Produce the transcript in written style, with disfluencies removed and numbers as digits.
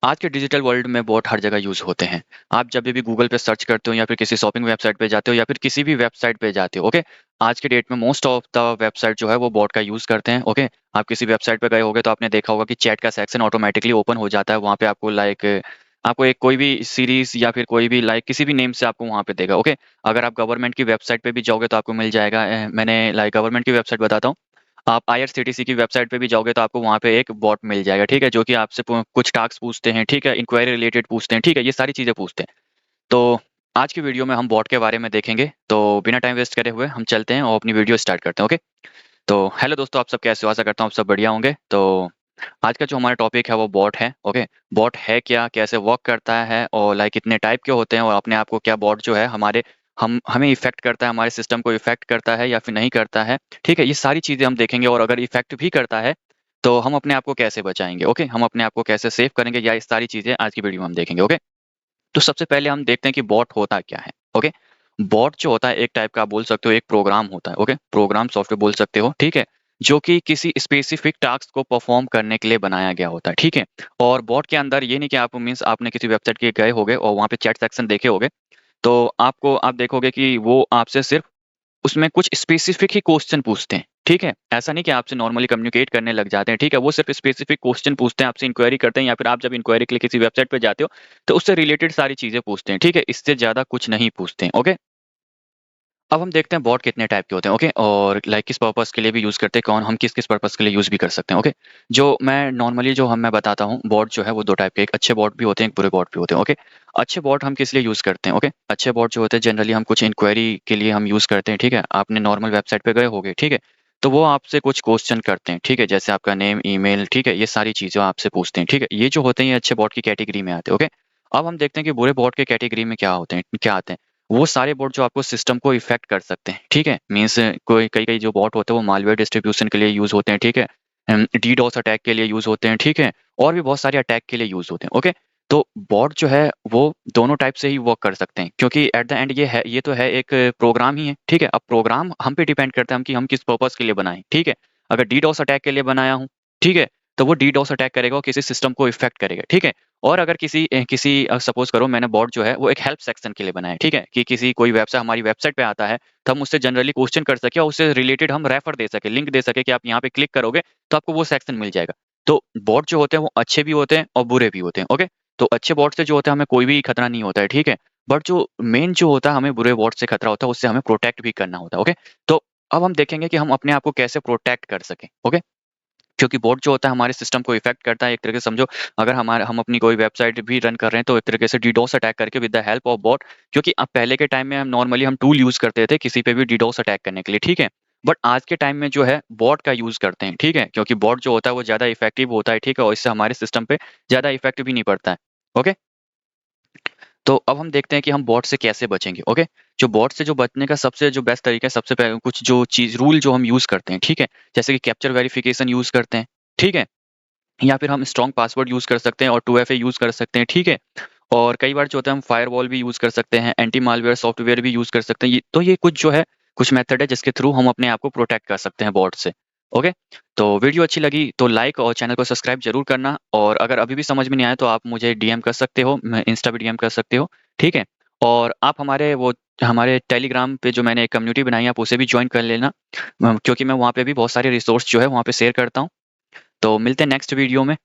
आज के digital world में बॉट हर जगह यूज़ होते हैं। आप जब भी गूगल पे सर्च करते हो या फिर किसी शॉपिंग वेबसाइट पे जाते हो या फिर किसी भी वेबसाइट पे जाते हो, ओके? आज के डेट में मोस्ट ऑफ द वेबसाइट जो है वो बॉट का यूज़ करते हैं, ओके? आप किसी वेबसाइट पे गए होंगे तो आपने देखा होगा कि चैट का सेक्शन ऑटोमैटिकली ओपन हो जाता है। वहाँ पे आपको आपको एक कोई भी सीरीज़ या फिर कोई भी किसी भी नेम से आपको वहाँ पे देगा, ओके? अगर आप गवर्नमेंट की वेबसाइट पे भी जाओगे तो आपको मिल जाएगा। मैंने गवर्नमेंट की वेबसाइट बताता हूँ। आप आईआरसीटीसी की वेबसाइट पे भी जाओगे तो आपको वहाँ पे एक बॉट मिल जाएगा, ठीक है? जो कि आपसे कुछ टास्क पूछते हैं, ठीक है? इंक्वायरी रिलेटेड पूछते हैं, ठीक है? ये सारी चीज़ें पूछते हैं। तो आज की वीडियो में हम बॉट के बारे में देखेंगे, तो बिना टाइम वेस्ट करे हुए हम चलते हैं और अपनी वीडियो स्टार्ट करते हैं, ओके? तो हेलो दोस्तों, आप सब कैसे हो? आशा करता हूँ आप सब बढ़िया होंगे। तो आज का जो हमारा टॉपिक है वो बॉट है, ओके? बॉट है क्या? कैसे वर्क करता है? और कितने टाइप के होते हैं और अपने आप को क्या बॉट जो है हमें इफ़ेक्ट करता है, हमारे सिस्टम को इफ़ेक्ट करता है या फिर नहीं करता है, ठीक है? ये सारी चीज़ें हम देखेंगे और अगर इफ़ेक्ट भी करता है, तो हम अपने आप को कैसे बचाएँगे, ओके? हम अपने आप को कैसे सेव करेंगे या ये सारी चीज़ें आज की वीडियो में हम देखेंगे, ओके? तो सबसे पहले हम देखते हैं कि बॉट होता क्या है, ओके? बॉट जो होता है एक टाइप का आप बोल सकते हो एक प्रोग्राम होता है, ओके? प्रोग्राम सॉफ्टवेयर बोल सकते हो, ठीक है? जो कि किसी स्पेसिफिक टास्क को परफॉर्म करने के लिए बनाया गया होता है, ठीक है? और बॉट के अंदर ये नहीं कि आप मीन्स आपने किसी वेबसाइट के गए होगे और वहाँ पे चैट सेक्शन देखे होगे, तो आप देखोगे कि वो आपसे सिर्फ उसमें कुछ स्पेसिफिक ही क्वेश्चन पूछते हैं, ठीक है? ऐसा नहीं कि आपसे नॉर्मली कम्युनिकेट करने लग जाते हैं, ठीक है? वो सिर्फ स्पेसिफिक क्वेश्चन पूछते हैं, आपसे इंक्वायरी करते हैं या फिर आप जब इंक्वायरी के लिए किसी वेबसाइट पे जाते हो, तो उससे रिलेटेड सारी चीज़ें पूछते हैं, ठीक है? इससे ज़्यादा कुछ नहीं पूछते हैं, ओके? अब हम देखते हैं बॉट कितने टाइप के होते हैं, ओके? और किस पर्पज़ के लिए भी यूज़ करते हैं, हम किस-किस पर्पज़ के लिए यूज़ भी कर सकते हैं, ओके? जो मैं बताता हूँ, बॉट जो है वो 2 टाइप के, एक अच्छे बॉट भी होते हैं, एक बुरे बॉट भी होते हैं, ओके? अच्छे बॉट हम किस लिए यूज़ करते हैं, ओके? अच्छे बॉट जो होते हैं जनरली हम कुछ इंक्वायरी के लिए हम यूज़ करते हैं, ठीक है? आपने नॉर्मल वेबसाइट पे गए होंगे, ठीक है? तो वो आपसे कुछ क्वेश्चन करते हैं, ठीक है? जैसे आपका नेम, ईमेल, ठीक है? ये सारी चीज़ें आपसे पूछते हैं, ठीक है? ये जो होते हैं ये अच्छे बॉट की कैटेगरी में आते हैं, ओके? अब हम देखते हैं कि बुरे बॉट के कैटेगरी में क्या आते हैं? वो सारे बॉट जो आपको सिस्टम को इफ़ेक्ट कर सकते हैं, ठीक है? मीन्स कोई कई-कई जो बॉट होते हैं वो मालवेयर डिस्ट्रीब्यूशन के लिए यूज़ होते हैं, ठीक है? डीडोस अटैक के लिए यूज़ होते हैं, ठीक है? और भी बहुत सारे अटैक के लिए यूज़ होते हैं, ओके? तो बॉट जो है वो दोनों टाइप से ही वर्क कर सकते हैं क्योंकि एट द एंड ये तो है एक प्रोग्राम ही है, ठीक है? अब प्रोग्राम हम पे डिपेंड करता है कि हम किस पर्पज़ के लिए बनाएँ, ठीक है? अगर डीडोस अटैक के लिए बनाया हूँ, ठीक है? तो वो डीडोस अटैक करेगा और किसी सिस्टम को इफ़ेक्ट करेगा, ठीक है? और अगर सपोज़ करो मैंने बॉट जो है वो एक हेल्प सेक्शन के लिए बनाया है, ठीक है? कि किसी कोई वेबसाइट हमारी वेबसाइट पे आता है, तो हम उससे जनरली क्वेश्चन कर सकें और उससे रिलेटेड हम रेफर दे सकें, लिंक दे सकें कि आप यहाँ पे क्लिक करोगे तो आपको वो सेक्शन मिल जाएगा। तो बॉट जो होते हैं वो अच्छे भी होते हैं और बुरे भी होते हैं, ओके? तो अच्छे बॉट से जो होता है हमें कोई भी खतरा नहीं होता है, ठीक है? बट जो मेन जो होता है हमें बुरे बॉट से खतरा होता है, उससे हमें प्रोटेक्ट भी करना होता है, ओके? तो अब हम देखेंगे कि हम अपने आप को कैसे प्रोटेक्ट कर सकें, ओके? क्योंकि बॉट जो होता है हमारे सिस्टम को इफ़ेक्ट करता है एक तरीके से समझो। अगर हम अपनी कोई वेबसाइट भी रन कर रहे हैं तो एक तरीके से डीडोस अटैक करके with the help of bot, क्योंकि अब पहले के टाइम में हम टूल यूज़ करते थे किसी पे भी डीडोस अटैक करने के लिए, ठीक है? बट आज के टाइम में जो है बॉट का यूज़ करते हैं, ठीक है? क्योंकि बॉट जो होता है वो ज़्यादा इफ़ेक्टिव होता है, ठीक है? और इससे हमारे सिस्टम पे ज़्यादा इफ़ेक्ट भी नहीं पड़ता है। ओके? तो अब हम देखते हैं कि हम बॉट से कैसे बचेंगे, ओके? जो बॉट से जो बचने का सबसे जो बेस्ट तरीका है, सबसे पहले कुछ जो चीज़ रूल जो हम यूज़ करते हैं, ठीक है? जैसे कि कैप्चर वेरिफिकेशन यूज़ करते हैं, ठीक है? या फिर हम स्ट्रॉन्ग पासवर्ड यूज़ कर सकते हैं और 2FA यूज़ कर सकते हैं, ठीक है? और कई बार जो होता है हम फायरवॉल भी यूज़ कर सकते हैं, एंटी मालवेयर सॉफ्टवेयर भी यूज़ कर सकते हैं। ये कुछ जो है, कुछ मेथड है जिसके थ्रू हम अपने आप को प्रोटेक्ट कर सकते हैं बॉट से, ओके? तो वीडियो अच्छी लगी तो लाइक और चैनल को सब्सक्राइब ज़रूर करना और अगर अभी भी समझ में नहीं आया तो आप मुझे डीएम कर सकते हो, मैं इंस्टा पे डीएम कर सकते हो, ठीक है? और आप हमारे टेलीग्राम पे जो मैंने एक कम्युनिटी बनाई है आप उसे भी जॉइन कर लेना क्योंकि मैं वहाँ पे भी बहुत सारे रिसोर्स जो है वहाँ पे शेयर करता हूँ। तो मिलते हैं नेक्स्ट वीडियो में।